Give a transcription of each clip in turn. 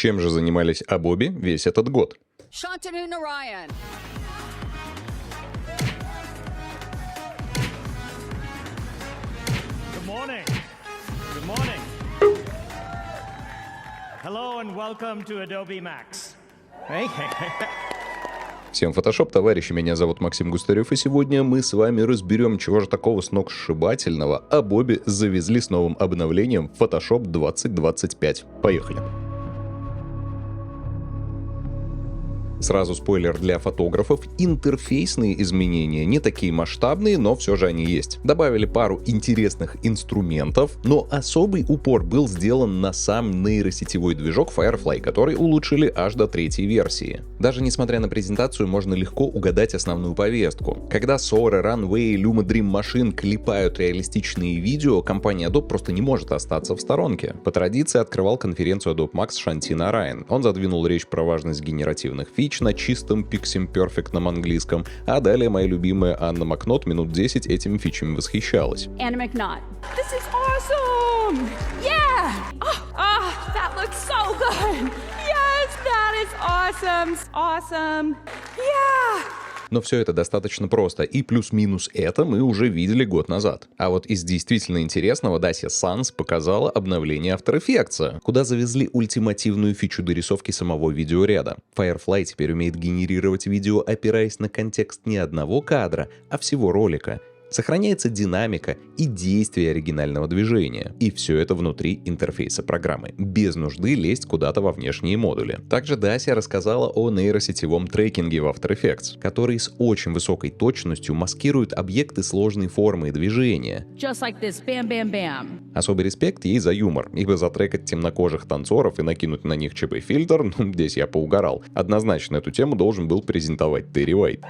Чем же занимались Adobe весь этот год? Shantanu Narayan. Good morning. Good morning. Hello and welcome to Adobe Max. Hey. Всем фотошоп, товарищи, меня зовут Максим Густарев, и сегодня мы с вами разберем, чего же такого сногсшибательного Adobe завезли с новым обновлением Photoshop 2025. Поехали! Сразу спойлер для фотографов, интерфейсные изменения не такие масштабные, но все же они есть. Добавили пару интересных инструментов, но особый упор был сделан на сам нейросетевой движок Firefly, который улучшили аж до 3-й версии. Даже несмотря на презентацию, можно легко угадать основную повестку. Когда Sora, Runway, Luma Dream Machine клепают реалистичные видео, компания Adobe просто не может остаться в сторонке. По традиции открывал конференцию Adobe Max Shantanu Narayan. Он задвинул речь про важность генеративных фич на чистом Pixim Perfect английском, а далее моя любимая Анна Макнот минут 10 этими фичами восхищалась. Anna McNaught. This is awesome! Yeah! That looks so good! Yes, that is awesome! Awesome! Yeah! Но все это достаточно просто, и плюс-минус это мы уже видели год назад. А вот из действительно интересного Dacia Sans показала обновление After Effects, куда завезли ультимативную фичу дорисовки самого видеоряда. Firefly теперь умеет генерировать видео, опираясь на контекст не одного кадра, а всего ролика. Сохраняется динамика и действие оригинального движения. И все это внутри интерфейса программы, без нужды лезть куда-то во внешние модули. Также Dacia рассказала о нейросетевом трекинге в After Effects, который с очень высокой точностью маскирует объекты сложной формы и движения. Just like this. Bam, bam, bam. Особый респект ей за юмор, ибо затрекать темнокожих танцоров и накинуть на них ЧБ-фильтр, здесь я поугарал. Однозначно эту тему должен был презентовать Терри Уайт.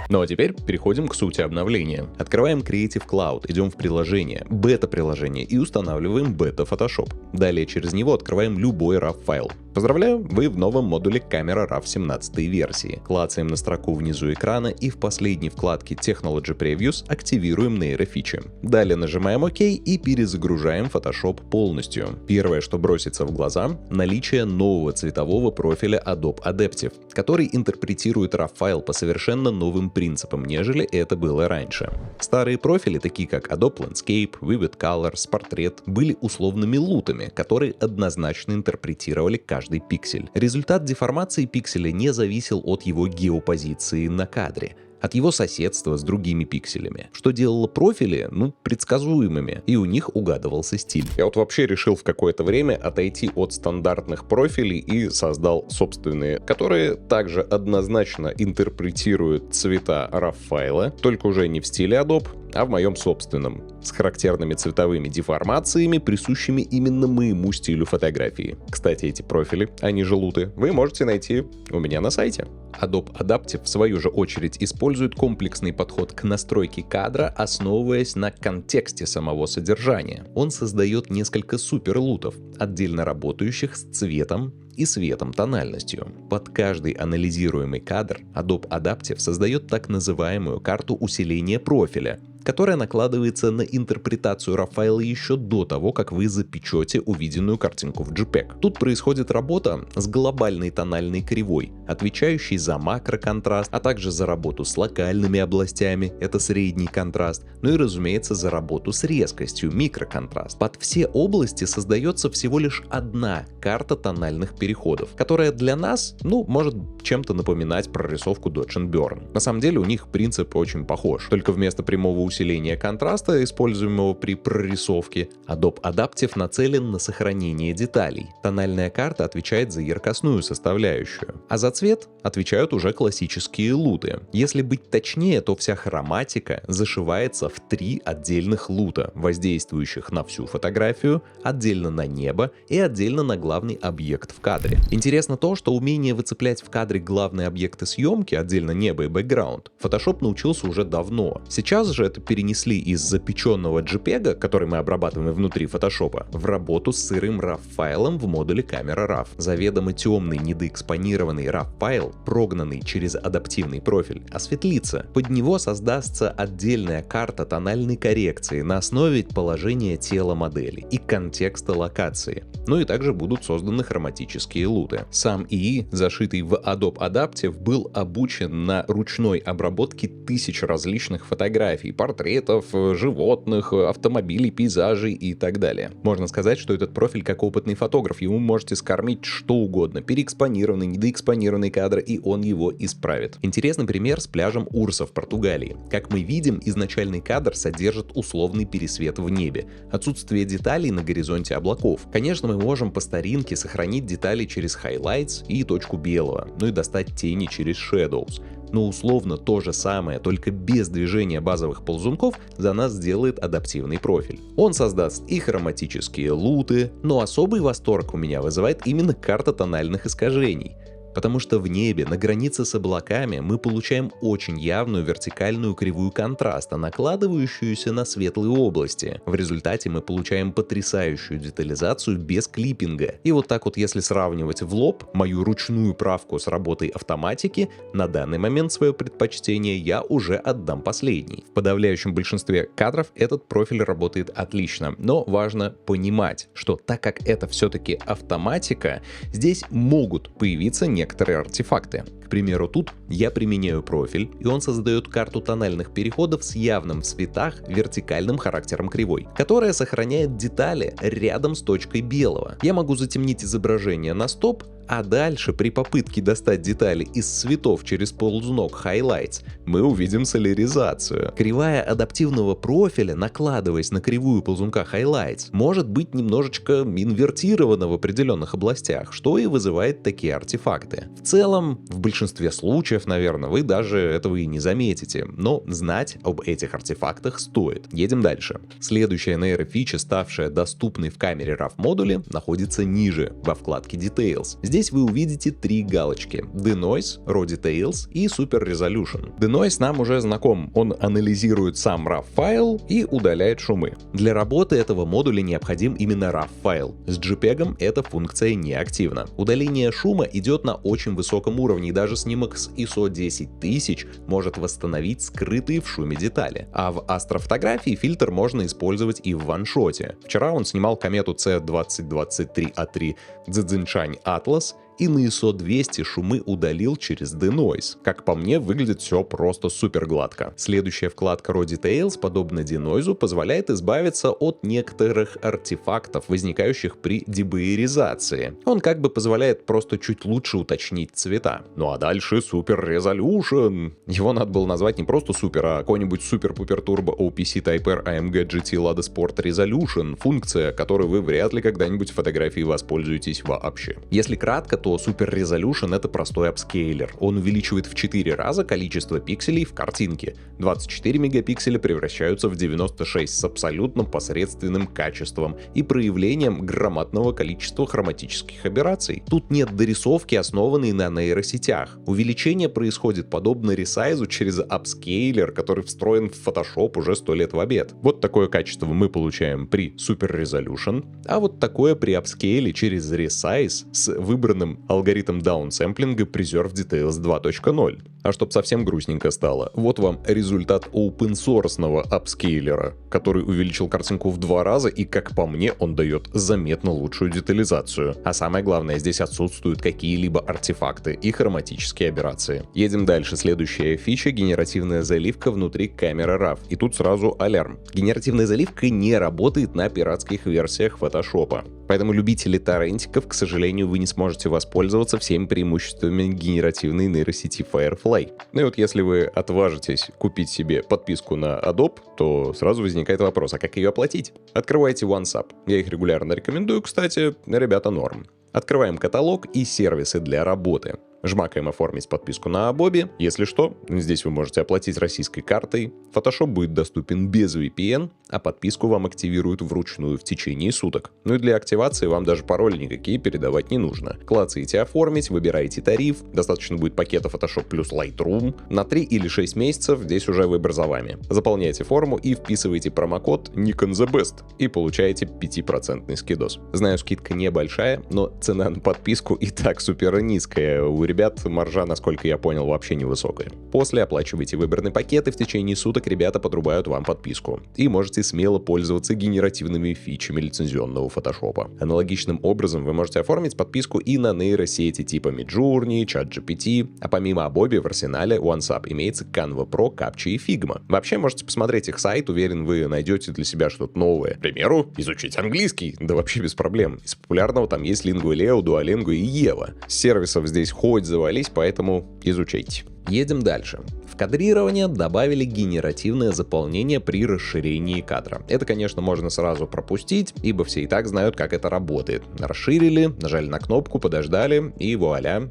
Ну а теперь переходим к сути обновления. Открываем Creative Cloud, идем в приложение, бета-приложение и устанавливаем бета-Photoshop. Далее через него открываем любой RAW-файл. Поздравляю, вы в новом модуле камера RAW 17 версии. Клацаем на строку внизу экрана и в последней вкладке Technology Previews активируем нейрофичи. Далее нажимаем ОК и перезагружаем Photoshop полностью. Первое, что бросится в глаза — наличие нового цветового профиля Adobe Adaptive, который интерпретирует RAW-файл по совершенно новым принципам, нежели это было раньше. Старые профили, такие как Adobe Landscape, Vivid Colors, Portrait, были условными лутами, которые однозначно интерпретировали каждый пиксель. Результат деформации пикселя не зависел от его геопозиции на кадре, от его соседства с другими пикселями, что делало профили, предсказуемыми, и у них угадывался стиль. Я вот вообще решил в какое-то время отойти от стандартных профилей и создал собственные, которые также однозначно интерпретируют цвета RAW-файла, только уже не в стиле Adobe, а в моем собственном, с характерными цветовыми деформациями, присущими именно моему стилю фотографии. Кстати, эти профили, они же луты, вы можете найти у меня на сайте. Adobe Adaptive, в свою же очередь, использует комплексный подход к настройке кадра, основываясь на контексте самого содержания. Он создает несколько суперлутов, отдельно работающих с цветом и светом тональностью. Под каждый анализируемый кадр Adobe Adaptive создает так называемую карту усиления профиля, которая накладывается на интерпретацию RAW-файла еще до того, как вы запечете увиденную картинку в JPEG. Тут происходит работа с глобальной тональной кривой, отвечающей за макроконтраст, а также за работу с локальными областями, это средний контраст, ну и, разумеется, за работу с резкостью, микроконтраст. Под все области создается всего лишь одна карта тональных переходов, которая для нас, может чем-то напоминать прорисовку Dodge & Burn. На самом деле у них принцип очень похож, только вместо прямого усиления контраста, используемого при прорисовке, Adobe Adaptive нацелен на сохранение деталей. Тональная карта отвечает за яркостную составляющую, а за цвет отвечают уже классические луты. Если быть точнее, то вся хроматика зашивается в 3 отдельных лута, воздействующих на всю фотографию, отдельно на небо и отдельно на главный объект в кадре. Интересно то, что умение выцеплять в кадре главные объекты съемки, отдельно небо и бэкграунд, Photoshop научился уже давно. Сейчас же это перенесли из запеченного JPEG, который мы обрабатываем внутри Photoshop, в работу с сырым RAW-файлом в модуле Camera Raw. Заведомо темный недоэкспонированный RAW-файл, прогнанный через адаптивный профиль, осветлится. Под него создастся отдельная карта тональной коррекции на основе положения тела модели и контекста локации. Ну и также будут созданы хроматические луты. Сам ИИ, зашитый в Adobe Adaptive, был обучен на ручной обработке тысяч различных фотографий, портретов, животных, автомобилей, пейзажей и так далее. Можно сказать, что этот профиль как опытный фотограф, ему можете скормить что угодно, переэкспонированный, недоэкспонированный кадр, и он его исправит. Интересный пример с пляжем Урса в Португалии. Как мы видим, изначальный кадр содержит условный пересвет в небе, отсутствие деталей на горизонте облаков. Конечно, мы можем по старинке сохранить детали через highlights и точку белого, ну и достать тени через shadows. Но условно то же самое, только без движения базовых ползунков, за нас сделает адаптивный профиль. Он создаст и хроматические луты, но особый восторг у меня вызывает именно карта тональных искажений. Потому что в небе, на границе с облаками, мы получаем очень явную вертикальную кривую контраста, накладывающуюся на светлые области. В результате мы получаем потрясающую детализацию без клиппинга. И вот так вот, если сравнивать в лоб мою ручную правку с работой автоматики, на данный момент свое предпочтение я уже отдам последней. В подавляющем большинстве кадров этот профиль работает отлично, но важно понимать, что так как это все-таки автоматика, здесь могут появиться некоторые артефакты. К примеру, тут я применяю профиль, и он создает карту тональных переходов с явным в цветах вертикальным характером кривой, которая сохраняет детали рядом с точкой белого. Я могу затемнить изображение на стоп, а дальше при попытке достать детали из цветов через ползунок Highlights мы увидим соляризацию. Кривая адаптивного профиля, накладываясь на кривую ползунка Highlights, может быть немножечко инвертирована в определенных областях, что и вызывает такие артефакты. В целом, в большинстве случаев, наверное, вы даже этого и не заметите, но знать об этих артефактах стоит. Едем дальше. Следующая нейрофича, ставшая доступной в камере RAW модуле, находится ниже, во вкладке Details. Здесь вы увидите три галочки: Denoise, Raw Details и Super Resolution. Denoise нам уже знаком, он анализирует сам RAW-файл и удаляет шумы. Для работы этого модуля необходим именно RAW-файл. С JPEG эта функция не активна. Удаление шума идет на очень высоком уровне, и даже снимок с ISO 10000 может восстановить скрытые в шуме детали. А в астрофотографии фильтр можно использовать и в ваншоте. Вчера он снимал комету C2023A3 Цзиньшань Atlas, и на ISO 200 шумы удалил через Denoise. Как по мне, выглядит все просто супер гладко. Следующая вкладка Raw Details, подобно Denoise, позволяет избавиться от некоторых артефактов, возникающих при дебаеризации. Он как бы позволяет просто чуть лучше уточнить цвета. Ну а дальше Super Resolution. Его надо было назвать не просто супер, а какой-нибудь супер-пупер турбо OPC Type R AMG GT Lada Sport Resolution. Функция, которой вы вряд ли когда-нибудь в фотографии воспользуетесь вообще. Если кратко, то Super Resolution — это простой апскейлер. Он увеличивает в 4 раза количество пикселей в картинке. 24 мегапикселя превращаются в 96 с абсолютно посредственным качеством и проявлением громадного количества хроматических аберраций. Тут нет дорисовки, основанной на нейросетях. Увеличение происходит подобно ресайзу через апскейлер, который встроен в Photoshop уже 100 лет в обед. Вот такое качество мы получаем при Super Resolution, а вот такое при апскейле через ресайз с выбранным алгоритм даунсэмплинга Preserve Details 2.0. А чтоб совсем грустненько стало, вот вам результат open-source апскейлера, который увеличил картинку в 2 раза, и, как по мне, он дает заметно лучшую детализацию. А самое главное, здесь отсутствуют какие-либо артефакты и хроматические аберрации. Едем дальше. Следующая фича — генеративная заливка внутри камеры RAW. И тут сразу алярм. Генеративная заливка не работает на пиратских версиях Photoshop. Поэтому любители торрентиков, к сожалению, вы не сможете воспользоваться всеми преимуществами генеративной нейросети Firefly. Ну и вот если вы отважитесь купить себе подписку на Adobe, то сразу возникает вопрос, а как ее оплатить? Открывайте OneSub. Я их регулярно рекомендую, кстати, ребята, норм. Открываем каталог и сервисы для работы. Жмакаем «Оформить подписку на Adobe». Если что, здесь вы можете оплатить российской картой. Photoshop будет доступен без VPN, а подписку вам активируют вручную в течение суток. Ну и для активации вам даже пароли никакие передавать не нужно. Клацаете «Оформить», выбираете тариф, достаточно будет пакета Photoshop плюс Lightroom. На 3 или 6 месяцев здесь уже выбор за вами. Заполняете форму и вписываете промокод Nikon The Best и получаете 5% скидос. Знаю, скидка небольшая, но цена на подписку и так супер низкая. У ребят маржа, насколько я понял, вообще невысокая. После оплачиваете выбранный пакет, и в течение суток ребята подрубают вам подписку. И можете смело пользоваться генеративными фичами лицензионного фотошопа. Аналогичным образом вы можете оформить подписку и на нейросети типа Midjourney, ChatGPT, а помимо Adobe в арсенале OneSub имеется Canva Pro, Capture и Figma. Вообще можете посмотреть их сайт, уверен, вы найдете для себя что-то новое. К примеру, изучить английский, да вообще без проблем. Из популярного там есть Lingualeo, Duolingo и Ева. Сервисов здесь хоть завались, поэтому изучайте. Едем дальше. В кадрирование добавили генеративное заполнение при расширении кадра. Это, конечно, можно сразу пропустить, ибо все и так знают, как это работает. Расширили, нажали на кнопку, подождали, и вуаля,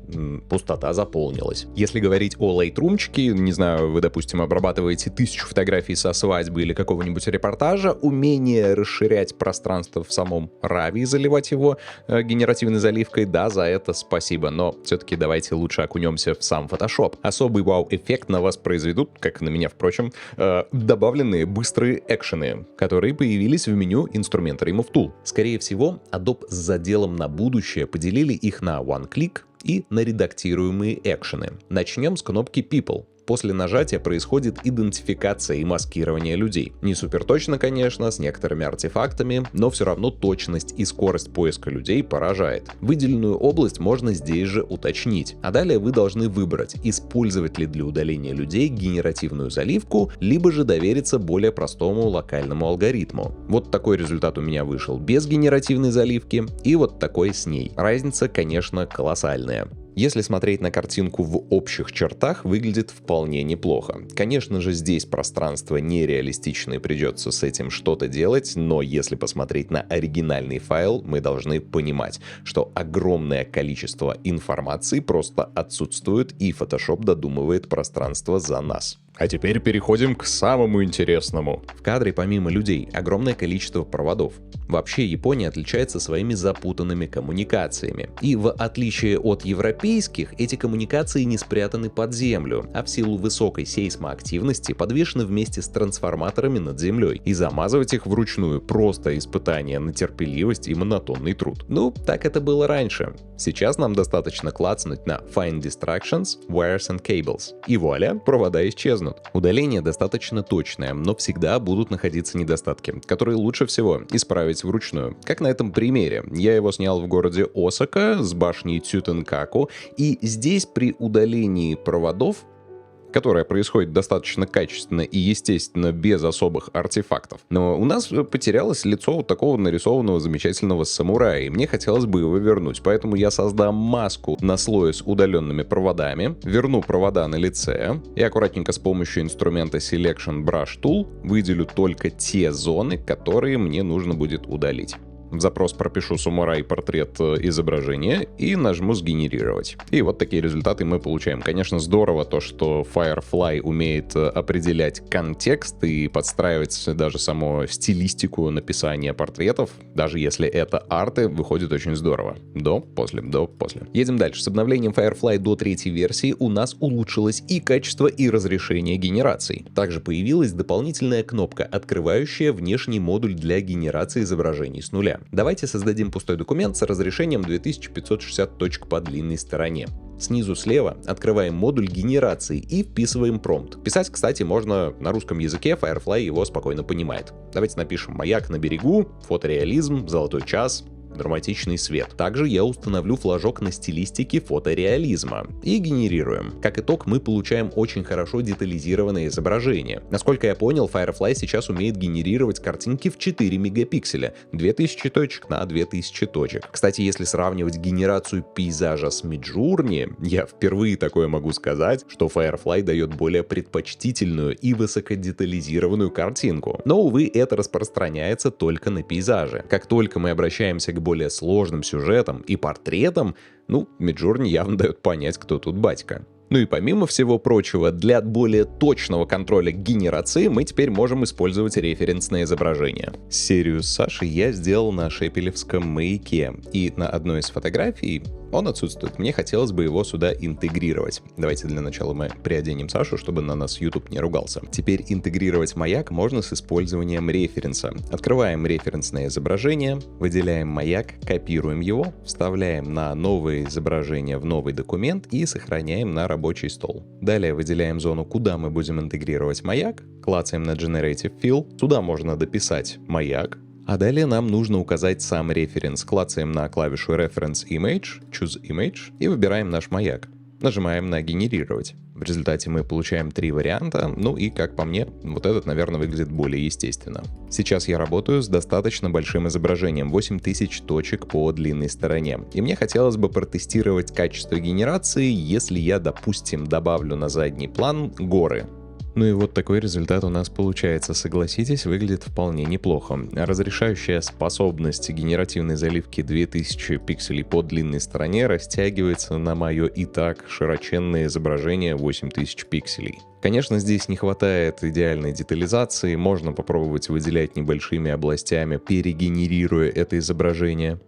пустота заполнилась. Если говорить о Lightroomчике, не знаю, вы, допустим, обрабатываете 1000 фотографий со свадьбы или какого-нибудь репортажа, умение расширять пространство в самом RAW и заливать его генеративной заливкой, да, за это спасибо, но все-таки давайте лучше окунемся в сам Photoshop. Особый вау-эффект на вас произведут, как и на меня, впрочем, добавленные быстрые экшены, которые появились в меню инструмента Remove Tool. Скорее всего, Adobe с заделом на будущее поделили их на One-Click и на редактируемые экшены. Начнем с кнопки People. После нажатия происходит идентификация и маскирование людей. Не супер точно, конечно, с некоторыми артефактами, но все равно точность и скорость поиска людей поражает. Выделенную область можно здесь же уточнить. А далее вы должны выбрать, использовать ли для удаления людей генеративную заливку, либо же довериться более простому локальному алгоритму. Вот такой результат у меня вышел без генеративной заливки, и вот такой с ней. Разница, конечно, колоссальная. Если смотреть на картинку в общих чертах, выглядит вполне неплохо. Конечно же, здесь пространство нереалистичное, придется с этим что-то делать, но если посмотреть на оригинальный файл, мы должны понимать, что огромное количество информации просто отсутствует, и Photoshop додумывает пространство за нас. А теперь переходим к самому интересному. В кадре помимо людей огромное количество проводов. Вообще Япония отличается своими запутанными коммуникациями. И в отличие от европейских, эти коммуникации не спрятаны под землю, а в силу высокой сейсмоактивности подвешены вместе с трансформаторами над землей. И замазывать их вручную просто испытание на терпеливость и монотонный труд. Ну, так это было раньше. Сейчас нам достаточно клацнуть на Find Distractions, Wires and Cables. И вуаля, провода исчезнут. Удаление достаточно точное, но всегда будут находиться недостатки, которые лучше всего исправить вручную. Как на этом примере. Я его снял в городе Осака с башней Цютенкаку, и здесь при удалении проводов, которое происходит достаточно качественно и, естественно, без особых артефактов. Но у нас потерялось лицо вот такого нарисованного замечательного самурая, и мне хотелось бы его вернуть. Поэтому я создам маску на слое с удаленными проводами, верну провода на лице и аккуратненько с помощью инструмента Selection Brush Tool выделю только те зоны, которые мне нужно будет удалить. В запрос пропишу самурай портрет изображения и нажму сгенерировать. И вот такие результаты мы получаем. Конечно, здорово то, что Firefly умеет определять контекст и подстраивать даже саму стилистику написания портретов. Даже если это арты, выходит очень здорово. До, после. Едем дальше. С обновлением Firefly до 3-й версии у нас улучшилось и качество, и разрешение генераций. Также появилась дополнительная кнопка, открывающая внешний модуль для генерации изображений с нуля. Давайте создадим пустой документ с разрешением 2560 точек по длинной стороне. Снизу слева открываем модуль генерации и вписываем промпт. Писать, кстати, можно на русском языке, Firefly его спокойно понимает. Давайте напишем «Маяк на берегу», «Фотореализм», «Золотой час», «Драматичный свет». Также я установлю флажок на стилистике фотореализма и генерируем. Как итог, мы получаем очень хорошо детализированное изображение. Насколько я понял, Firefly сейчас умеет генерировать картинки в 4 мегапикселя, 2000 точек на 2000 точек. Кстати, если сравнивать генерацию пейзажа с Midjourney, я впервые такое могу сказать, что Firefly дает более предпочтительную и высокодетализированную картинку. Но, увы, это распространяется только на пейзажи. Как только мы обращаемся к более сложным сюжетом и портретом, ну, Midjourney явно дает понять, кто тут батька. Ну и помимо всего прочего, для более точного контроля генерации мы теперь можем использовать референсное изображение. Серию с Сашей я сделал на шепелевском маяке, и на одной из фотографий он отсутствует. Мне хотелось бы его сюда интегрировать. Давайте для начала мы приоденем Сашу, чтобы на нас YouTube не ругался. Теперь интегрировать маяк можно с использованием референса. Открываем референсное изображение, выделяем маяк, копируем его, вставляем на новое изображение в новый документ и сохраняем на рабочий стол. Далее выделяем зону, куда мы будем интегрировать маяк, клацаем на Generative Fill, сюда можно дописать маяк, а далее нам нужно указать сам референс. Клацаем на клавишу Reference Image, Choose Image и выбираем наш маяк. Нажимаем на «Генерировать». В результате мы получаем 3 варианта, ну и, как по мне, вот этот, наверное, выглядит более естественно. Сейчас я работаю с достаточно большим изображением, 8000 точек по длинной стороне. И мне хотелось бы протестировать качество генерации, если я, допустим, добавлю на задний план горы. Ну и вот такой результат у нас получается, согласитесь, выглядит вполне неплохо. Разрешающая способность генеративной заливки 2000 пикселей по длинной стороне растягивается на мое и так широченное изображение 8000 пикселей. Конечно, здесь не хватает идеальной детализации, можно попробовать выделять небольшими областями, перегенерируя это изображение.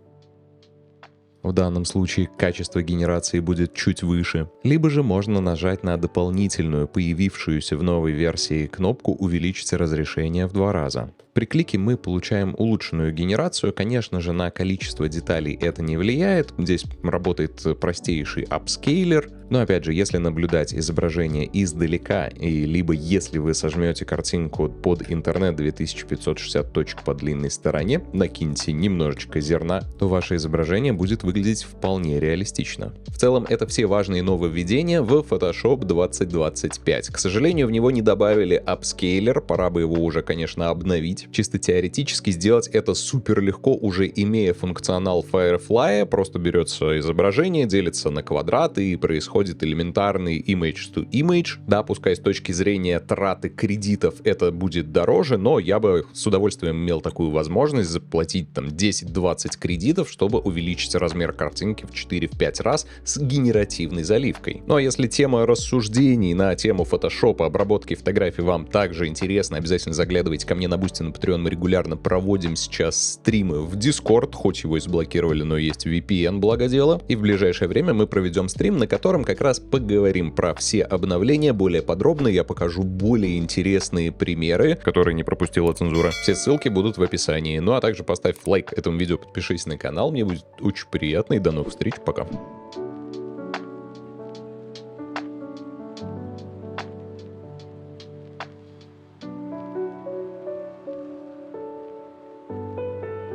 В данном случае качество генерации будет чуть выше. Либо же можно нажать на дополнительную, появившуюся в новой версии кнопку «Увеличить разрешение в 2 раза». При клике мы получаем улучшенную генерацию. Конечно же, на количество деталей это не влияет. Здесь работает простейший апскейлер. Но опять же, если наблюдать изображение издалека, и либо если вы сожмете картинку под интернет 2560 точек по длинной стороне, накиньте немножечко зерна, то ваше изображение будет выглядеть вполне реалистично. В целом, это все важные нововведения в Photoshop 2025. К сожалению, в него не добавили апскейлер, пора бы его уже, конечно, обновить. Чисто теоретически сделать это супер легко, уже имея функционал Firefly. Просто берется изображение, делится на квадраты и происходит элементарный image to image. Да, пускай с точки зрения траты кредитов это будет дороже, но я бы с удовольствием имел такую возможность заплатить там 10-20 кредитов, чтобы увеличить размер картинки в 4-5 раз с генеративной заливкой. Ну а если тема рассуждений на тему Photoshop, обработки фотографий вам также интересна, обязательно заглядывайте ко мне на Boosty, на Patreon. Мы регулярно проводим сейчас стримы в Discord, хоть его и заблокировали, но есть VPN, благо дело. И в ближайшее время мы проведем стрим, на котором как раз поговорим про все обновления более подробно. Я покажу более интересные примеры, которые не пропустила цензура. Все ссылки будут в описании. Ну а также поставь лайк этому видео, подпишись на канал, мне будет очень приятно и до новых встреч, пока.